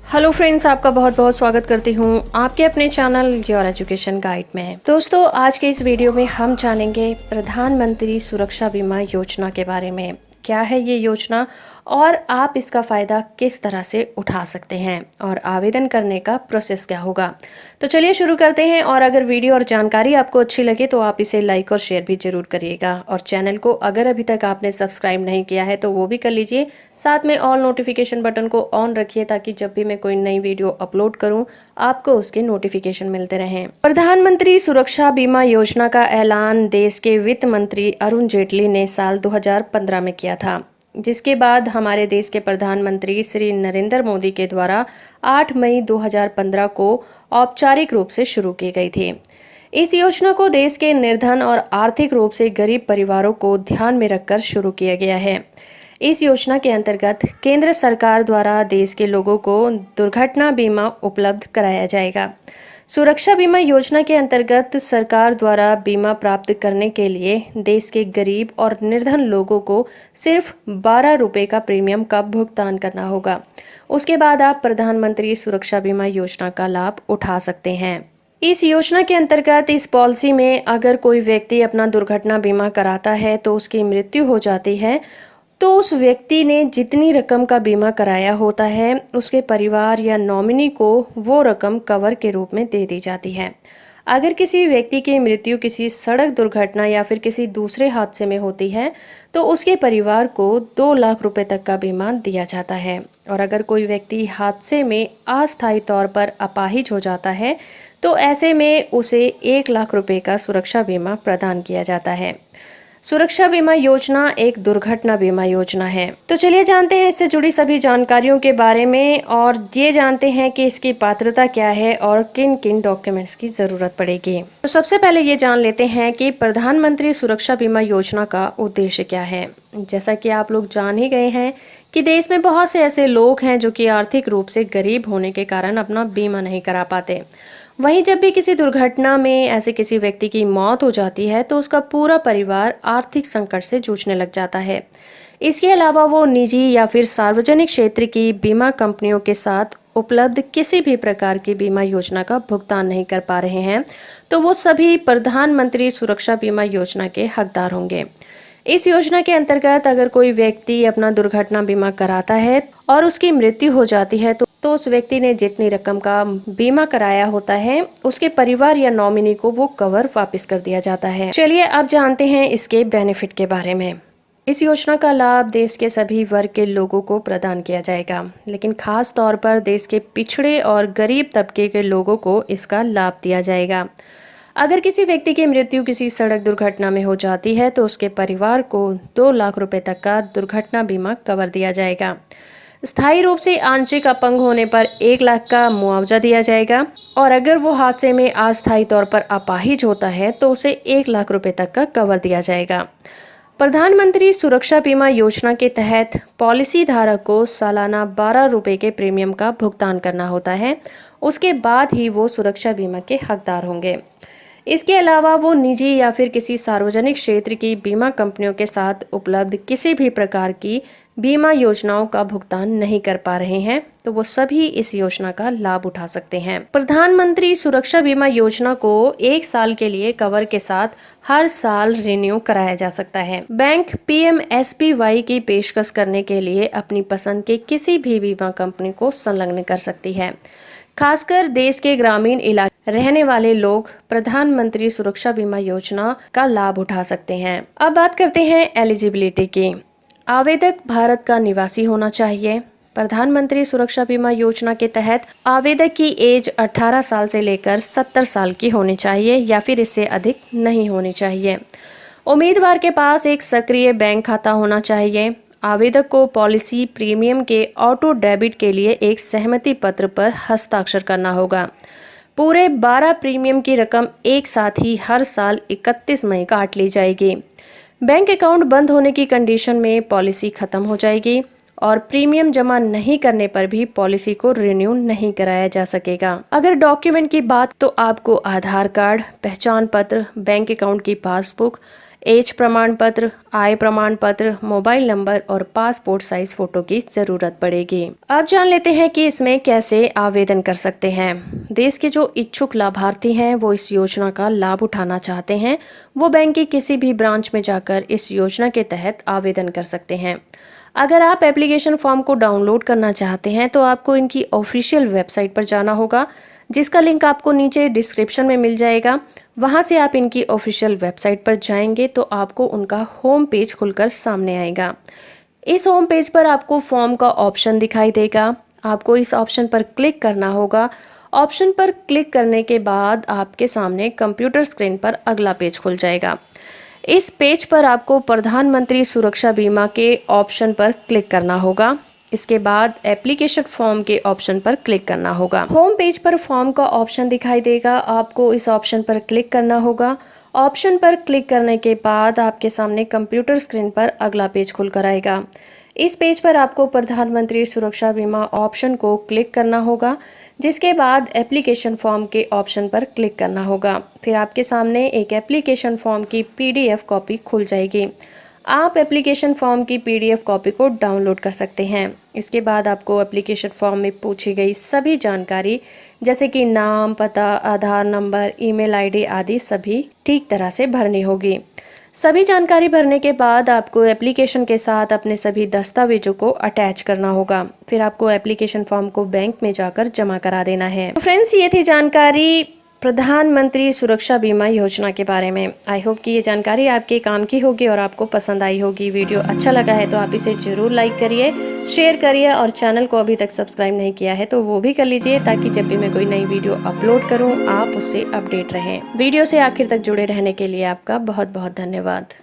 Hello friends, आपका बहुत बहुत स्वागत करती हूँ आपके अपने चैनल योर एजुकेशन गाइड में। दोस्तों, आज के इस वीडियो में हम जानेंगे प्रधानमंत्री सुरक्षा बीमा योजना के बारे में। क्या है ये योजना और आप इसका फ़ायदा किस तरह से उठा सकते हैं और आवेदन करने का प्रोसेस क्या होगा। तो चलिए शुरू करते हैं। और अगर वीडियो और जानकारी आपको अच्छी लगे तो आप इसे लाइक और शेयर भी जरूर करिएगा। और चैनल को अगर अभी तक आपने सब्सक्राइब नहीं किया है तो वो भी कर लीजिए। साथ में ऑल नोटिफिकेशन बटन को ऑन रखिए ताकि जब भी मैं कोई नई वीडियो अपलोड करूं आपको उसके नोटिफिकेशन मिलते रहें। प्रधानमंत्री सुरक्षा बीमा योजना का ऐलान देश के वित्त मंत्री अरुण जेटली ने साल 2015 में किया था, जिसके बाद हमारे देश के प्रधानमंत्री श्री नरेंद्र मोदी के द्वारा 8 मई 2015 को औपचारिक रूप से शुरू की गई थी। इस योजना को देश के निर्धन और आर्थिक रूप से गरीब परिवारों को ध्यान में रखकर शुरू किया गया है। इस योजना के अंतर्गत केंद्र सरकार द्वारा देश के लोगों को दुर्घटना बीमा उपलब्ध कराया जाएगा। सुरक्षा बीमा योजना के अंतर्गत सरकार द्वारा बीमा प्राप्त करने के लिए देश के गरीब और निर्धन लोगों को सिर्फ 12 रुपये का प्रीमियम का भुगतान करना होगा। उसके बाद आप प्रधानमंत्री सुरक्षा बीमा योजना का लाभ उठा सकते हैं। इस योजना के अंतर्गत इस पॉलिसी में अगर कोई व्यक्ति अपना दुर्घटना बीमा कराता है तो उसकी मृत्यु हो जाती है तो उस व्यक्ति ने जितनी रकम का बीमा कराया होता है उसके परिवार या नॉमिनी को वो रकम कवर के रूप में दे दी जाती है। अगर किसी व्यक्ति की मृत्यु किसी सड़क दुर्घटना या फिर किसी दूसरे हादसे में होती है तो उसके परिवार को 2 लाख रुपए तक का बीमा दिया जाता है। और अगर कोई व्यक्ति हादसे में अस्थायी तौर पर अपाहिज हो जाता है तो ऐसे में उसे 1 लाख रुपए का सुरक्षा बीमा प्रदान किया जाता है। सुरक्षा बीमा योजना एक दुर्घटना बीमा योजना है। तो चलिए जानते हैं इससे जुड़ी सभी जानकारियों के बारे में और ये जानते हैं कि इसकी पात्रता क्या है और किन किन डॉक्यूमेंट्स की जरूरत पड़ेगी। तो सबसे पहले ये जान लेते हैं कि प्रधानमंत्री सुरक्षा बीमा योजना का उद्देश्य क्या है। जैसा कि आप लोग जान ही गए हैं कि देश में बहुत से ऐसे लोग हैं जो कि आर्थिक रूप से गरीब होने के कारण अपना बीमा नहीं करा पाते। वहीं जब भी किसी दुर्घटना में ऐसे किसी व्यक्ति की मौत हो जाती है तो उसका पूरा परिवार आर्थिक संकट से जूझने लग जाता है। इसके अलावा वो निजी या फिर सार्वजनिक क्षेत्र की बीमा कंपनियों के साथ उपलब्ध किसी भी प्रकार की बीमा योजना का भुगतान नहीं कर पा रहे हैं तो वो सभी प्रधानमंत्री सुरक्षा बीमा योजना के हकदार होंगे। इस योजना के अंतर्गत अगर कोई व्यक्ति अपना दुर्घटना बीमा कराता है और उसकी मृत्यु हो जाती है तो उस व्यक्ति ने जितनी रकम का बीमा कराया होता है उसके परिवार या नॉमिनी को वो कवर वापस कर दिया जाता है। चलिए अब जानते हैं इसके बेनिफिट के बारे में। इस योजना का लाभ देश के सभी वर्ग के लोगों को प्रदान किया जाएगा, लेकिन खास तौर पर देश के पिछड़े और गरीब तबके के लोगों को इसका लाभ दिया जाएगा। अगर किसी व्यक्ति की मृत्यु किसी सड़क दुर्घटना में हो जाती है तो उसके परिवार को 2 लाख रुपए तक का दुर्घटना बीमा कवर दिया जाएगा। स्थायी रूप से आंशिक अपंग होने पर 1 लाख का मुआवजा दिया जाएगा और अगर वो हादसे में अस्थायी तौर पर अपाहिज होता है तो उसे 1 लाख रुपए तक का कवर दिया जाएगा। प्रधानमंत्री सुरक्षा बीमा योजना के तहत पॉलिसी धारक को सालाना 12 रुपए के प्रीमियम का भुगतान करना होता है। उसके बाद ही वो सुरक्षा बीमा के हकदार होंगे। इसके अलावा वो निजी या फिर किसी सार्वजनिक क्षेत्र की बीमा कंपनियों के साथ उपलब्ध किसी भी प्रकार की बीमा योजनाओं का भुगतान नहीं कर पा रहे हैं तो वो सभी इस योजना का लाभ उठा सकते हैं। प्रधानमंत्री सुरक्षा बीमा योजना को 1 साल के लिए कवर के साथ हर साल रिन्यू कराया जा सकता है। बैंक PMSBY की पेशकश करने के लिए अपनी पसंद के किसी भी बीमा कंपनी को संलग्न कर सकती है। खासकर देश के ग्रामीण इलाके रहने वाले लोग प्रधानमंत्री सुरक्षा बीमा योजना का लाभ उठा सकते हैं। अब बात करते हैं एलिजिबिलिटी की। आवेदक भारत का निवासी होना चाहिए। प्रधानमंत्री सुरक्षा बीमा योजना के तहत आवेदक की एज 18 साल से लेकर 70 साल की होनी चाहिए या फिर इससे अधिक नहीं होनी चाहिए। उम्मीदवार के पास एक सक्रिय बैंक खाता होना चाहिए। आवेदक को पॉलिसी प्रीमियम के ऑटो डेबिट के लिए एक सहमति पत्र पर हस्ताक्षर करना होगा। पूरे 12 प्रीमियम की रकम एक साथ ही हर साल 31 मई काट ली जाएगी। बैंक अकाउंट बंद होने की कंडीशन में पॉलिसी खत्म हो जाएगी और प्रीमियम जमा नहीं करने पर भी पॉलिसी को रिन्यू नहीं कराया जा सकेगा। अगर डॉक्यूमेंट की बात तो आपको आधार कार्ड, पहचान पत्र, बैंक अकाउंट की पासबुक, एज प्रमाण पत्र, आय प्रमाण पत्र, मोबाइल नंबर और पासपोर्ट साइज फोटो की जरूरत पड़ेगी। अब जान लेते हैं कि इसमें कैसे आवेदन कर सकते हैं। देश के जो इच्छुक लाभार्थी हैं वो इस योजना का लाभ उठाना चाहते हैं, वो बैंक की किसी भी ब्रांच में जाकर इस योजना के तहत आवेदन कर सकते हैं। अगर आप एप्लीकेशन फॉर्म को डाउनलोड करना चाहते हैं तो आपको इनकी ऑफिशियल वेबसाइट पर जाना होगा, जिसका लिंक आपको नीचे डिस्क्रिप्शन में मिल जाएगा। वहां से आप इनकी ऑफिशियल वेबसाइट पर जाएंगे तो आपको उनका होम पेज खुलकर सामने आएगा। इस होम पेज पर आपको फॉर्म का ऑप्शन दिखाई देगा। आपको इस ऑप्शन पर क्लिक करना होगा। ऑप्शन पर क्लिक करने के बाद आपके सामने कंप्यूटर स्क्रीन पर अगला पेज खुल जाएगा। इस पेज पर आपको प्रधानमंत्री सुरक्षा बीमा के ऑप्शन पर क्लिक करना होगा। इसके बाद एप्लीकेशन फॉर्म के ऑप्शन पर क्लिक करना होगा। होम पेज पर फॉर्म का ऑप्शन दिखाई देगा, आपको इस ऑप्शन पर क्लिक करना होगा। ऑप्शन पर क्लिक करने के बाद आपके सामने कंप्यूटर स्क्रीन पर अगला पेज खुलकर आएगा। इस पेज पर आपको प्रधानमंत्री सुरक्षा बीमा ऑप्शन को क्लिक करना होगा, जिसके बाद एप्लीकेशन फॉर्म के ऑप्शन पर क्लिक करना होगा। फिर आपके सामने एक एप्लीकेशन फॉर्म की PDF कॉपी खुल जाएगी। आप एप्लीकेशन फॉर्म की PDF कॉपी को डाउनलोड कर सकते हैं। इसके बाद आपको एप्लीकेशन फॉर्म में पूछी गई सभी जानकारी जैसे कि नाम, पता, आधार नंबर, ईमेल ID आदि सभी ठीक तरह से भरनी होगी। सभी जानकारी भरने के बाद आपको एप्लीकेशन के साथ अपने सभी दस्तावेजों को अटैच करना होगा। फिर आपको एप्लीकेशन फॉर्म को बैंक में जाकर जमा करा देना है। तो फ्रेंड्स, ये थी जानकारी प्रधानमंत्री सुरक्षा बीमा योजना के बारे में। आई होप कि ये जानकारी आपके काम की होगी और आपको पसंद आई होगी। वीडियो अच्छा लगा है तो आप इसे जरूर लाइक करिए, शेयर करिए और चैनल को अभी तक सब्सक्राइब नहीं किया है तो वो भी कर लीजिए, ताकि जब भी मैं कोई नई वीडियो अपलोड करूं आप उससे अपडेट रहें। वीडियो से आखिर तक जुड़े रहने के लिए आपका बहुत बहुत धन्यवाद।